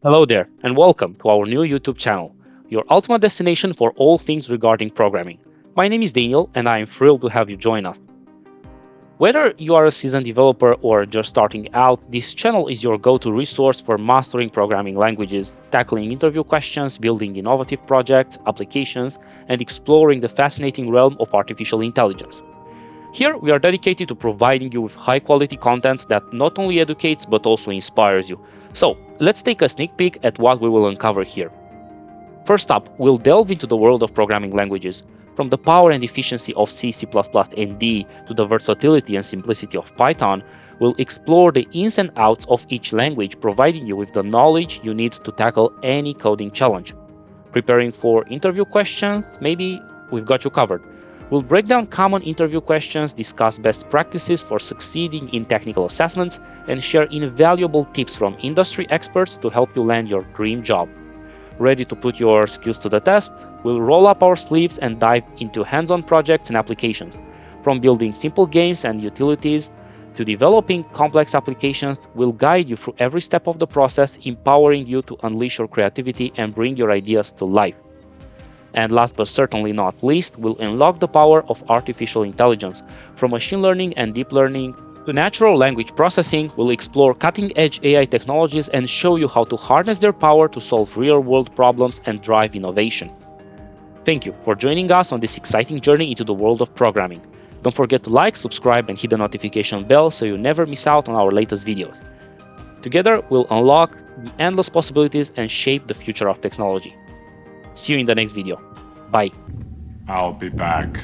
Hello there, and welcome to our new YouTube channel, your ultimate destination for all things regarding programming. My name is Daniel, and I am thrilled to have you join us. Whether you are a seasoned developer or just starting out, this channel is your go to resource for mastering programming languages, tackling interview questions, building innovative projects, applications, and exploring the fascinating realm of artificial intelligence. Here, we are dedicated to providing you with high quality content that not only educates but also inspires you. So, let's take a sneak peek at what we will uncover here. First up, we'll delve into the world of programming languages. From the power and efficiency of C, C++, and D to the versatility and simplicity of Python, we'll explore the ins and outs of each language, providing you with the knowledge you need to tackle any coding challenge. Preparing for interview questions? Maybe we've got you covered. We'll break down common interview questions, discuss best practices for succeeding in technical assessments, and share invaluable tips from industry experts to help you land your dream job. Ready to put your skills to the test? We'll roll up our sleeves and dive into hands-on projects and applications. From building simple games and utilities to developing complex applications, we'll guide you through every step of the process, empowering you to unleash your creativity and bring your ideas to life. And last but certainly not least, we'll unlock the power of artificial intelligence. From machine learning and deep learning to natural language processing, we'll explore cutting-edge AI technologies and show you how to harness their power to solve real-world problems and drive innovation. Thank you for joining us on this exciting journey into the world of programming. Don't forget to like, subscribe, and hit the notification bell so you never miss out on our latest videos. Together, we'll unlock the endless possibilities and shape the future of technology. See you in the next video. Bye. I'll be back.